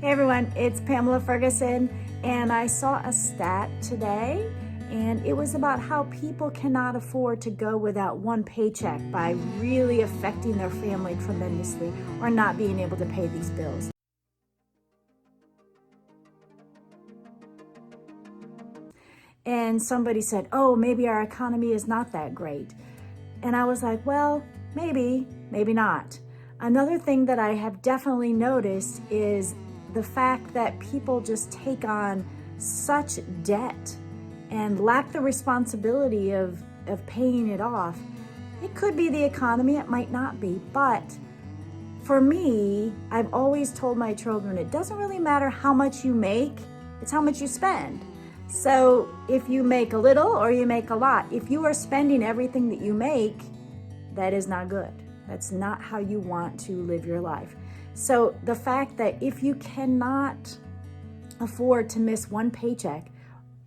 Hey everyone, it's Pamela Ferguson, and I saw a stat today, and it was about how people cannot afford to go without one paycheck by really affecting their family tremendously or not being able to pay these bills. And somebody said, oh, maybe our economy is not that great. And I was like, well, maybe not. Another thing that I have definitely noticed is the fact that people just take on such debt and lack the responsibility of paying it off. It could be the economy, it might not be, but for me, I've always told my children, it doesn't really matter how much you make, it's how much you spend. So if you make a little or you make a lot, if you are spending everything that you make, that is not good. That's not how you want to live your life. So the fact that if you cannot afford to miss one paycheck,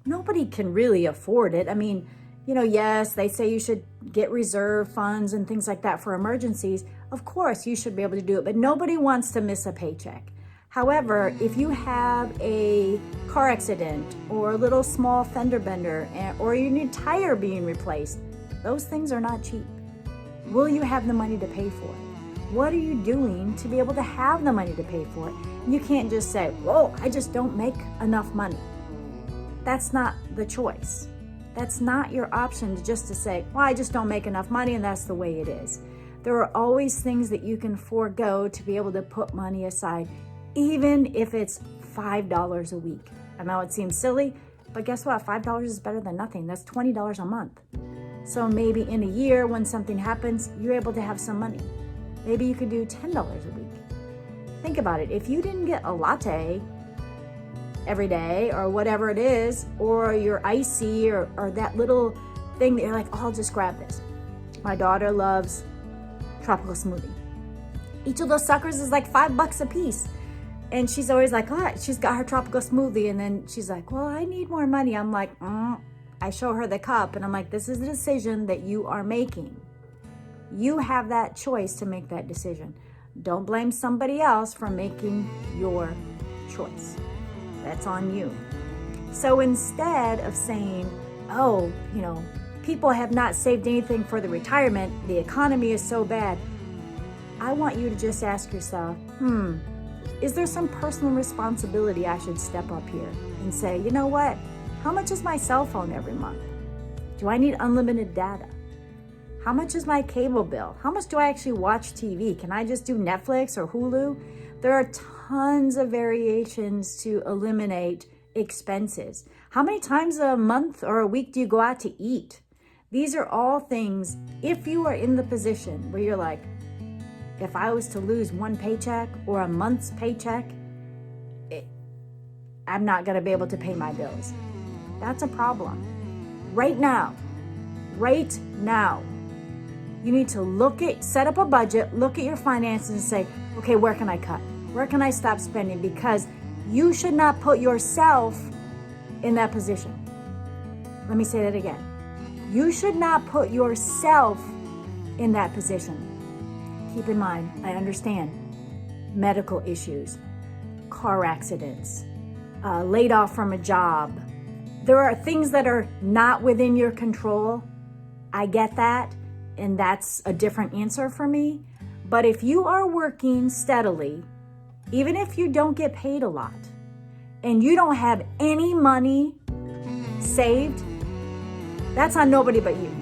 nobody can really afford it. I mean, yes, they say you should get reserve funds and things like that for emergencies. Of course, you should be able to do it, but nobody wants to miss a paycheck. However, if you have a car accident or a little small fender bender or you need a tire being replaced, those things are not cheap. Will you have the money to pay for it? What are you doing to be able to have the money to pay for it? You can't just say, whoa, I just don't make enough money. That's not the choice. That's not your option just to say, well, I just don't make enough money and that's the way it is. There are always things that you can forego to be able to put money aside, even if it's $5 a week. I know it seems silly, but guess what? $5 is better than nothing. That's $20 a month. So maybe in a year when something happens, you're able to have some money. Maybe you could do $10 a week. Think about it. If you didn't get a latte every day or whatever it is, or your icy or that little thing that you're like, oh, I'll just grab this. My daughter loves tropical smoothie. Each of those suckers is like $5 a piece. And she's always like, oh, she's got her tropical smoothie. And then she's like, well, I need more money. I'm like, I show her the cup and I'm like, this is the decision that you are making. You have that choice to make that decision. Don't blame somebody else for making your choice. That's on you. So instead of saying, oh, people have not saved anything for the retirement, the economy is so bad, I want you to just ask yourself, is there some personal responsibility I should step up here and say, you know what? How much is my cell phone every month? Do I need unlimited data? How much is my cable bill? How much do I actually watch TV? Can I just do Netflix or Hulu? There are tons of variations to eliminate expenses. How many times a month or a week do you go out to eat? These are all things, if you are in the position where you're like, if I was to lose one paycheck or a month's paycheck, I'm not going to be able to pay my bills. That's a problem. Right now, you need to set up a budget, look at your finances and say, okay, where can I cut? Where can I stop spending? Because you should not put yourself in that position. Let me say that again. You should not put yourself in that position. Keep in mind, I understand medical issues, car accidents, laid off from a job. There are things that are not within your control. I get that. And that's a different answer for me. But if you are working steadily, even if you don't get paid a lot, and you don't have any money saved, that's on nobody but you.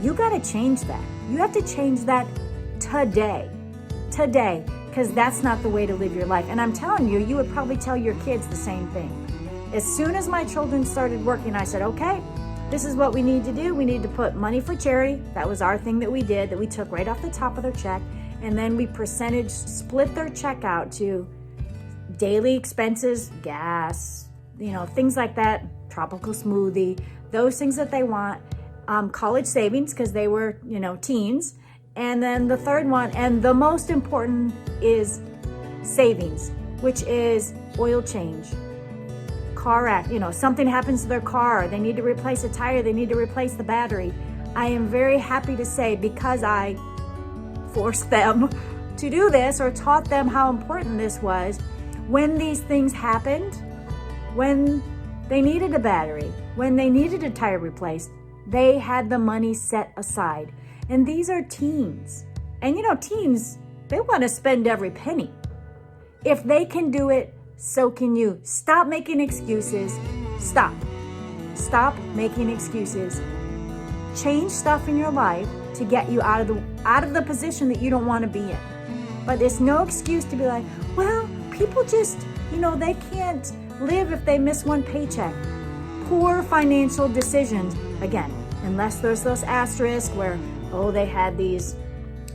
You got to change that. You have to change that today, because that's not the way to live your life. And I'm telling you, you would probably tell your kids the same thing. As soon as my children started working, I said, okay, this is what we need to do. We need to put money for charity. That was our thing that we did, that we took right off the top of their check. And then we split their check out to daily expenses, gas, things like that, tropical smoothie, those things that they want, college savings because they were, teens. And then the third one, and the most important, is savings, which is oil change. Car something happens to their car, they need to replace a tire, they need to replace the battery. I am very happy to say, because I forced them to do this or taught them how important this was, When these things happened, when they needed a battery, when they needed a tire replaced, they had the money set aside. And these are teens. And teens, they want to spend every penny. If they can do it, so can you. Stop making excuses. Stop making excuses. Change stuff in your life to get you out of the position that you don't want to be in. But it's no excuse to be like, well, people just, they can't live if they miss one paycheck. Poor financial decisions, again, unless there's those asterisks where,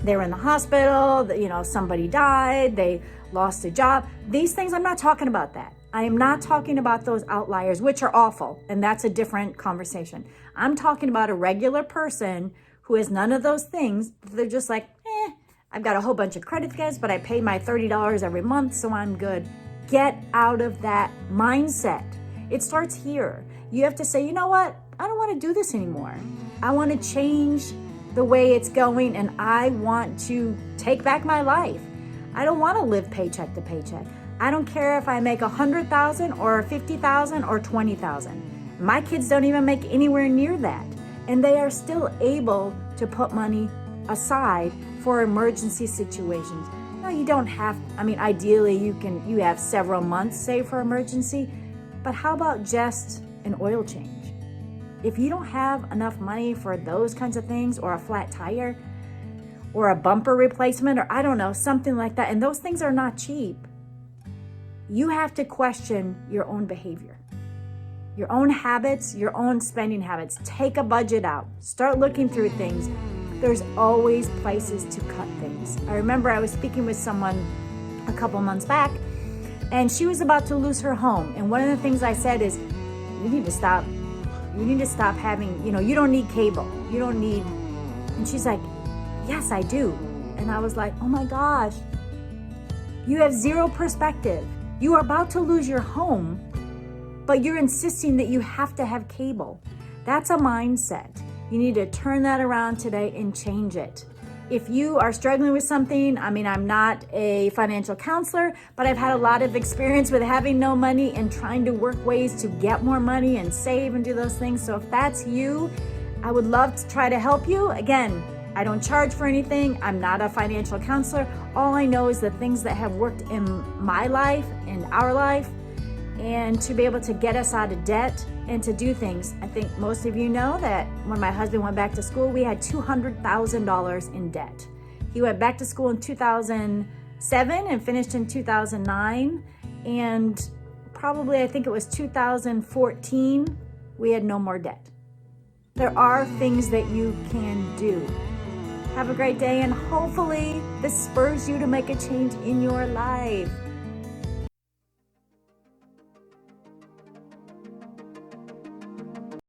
they were in the hospital, somebody died, they lost a job. These things, I'm not talking about that. I am not talking about those outliers, which are awful, and that's a different conversation. I'm talking about a regular person who has none of those things. They're just like, I've got a whole bunch of credit cards, but I pay my $30 every month, so I'm good. Get out of that mindset. It starts here. You have to say, you know what? I don't want to do this anymore. I want to change the way it's going, and I want to take back my life. I don't want to live paycheck to paycheck. I don't care if I make $100,000 or $50,000 or $20,000. My kids don't even make anywhere near that, and they are still able to put money aside for emergency situations. No, you don't have. Ideally, you have several months saved for emergency, but how about just an oil change? If you don't have enough money for those kinds of things, or a flat tire, or a bumper replacement, or I don't know, something like that, and those things are not cheap, you have to question your own behavior, your own habits, your own spending habits. Take a budget out. Start looking through things. There's always places to cut things. I remember I was speaking with someone a couple months back, and she was about to lose her home. And one of the things I said is, you need to stop having, you don't need cable. You don't need, and she's like, yes, I do. And I was like, oh my gosh, you have zero perspective. You are about to lose your home, but you're insisting that you have to have cable. That's a mindset. You need to turn that around today and change it. If you are struggling with something, I'm not a financial counselor, but I've had a lot of experience with having no money and trying to work ways to get more money and save and do those things. So if that's you, I would love to try to help you. Again, I don't charge for anything. I'm not a financial counselor. All I know is the things that have worked in my life, in our life, and to be able to get us out of debt and to do things. I think most of you know that when my husband went back to school, we had $200,000 in debt. He went back to school in 2007 and finished in 2009. And probably, I think it was 2014, we had no more debt. There are things that you can do. Have a great day, and hopefully this spurs you to make a change in your life.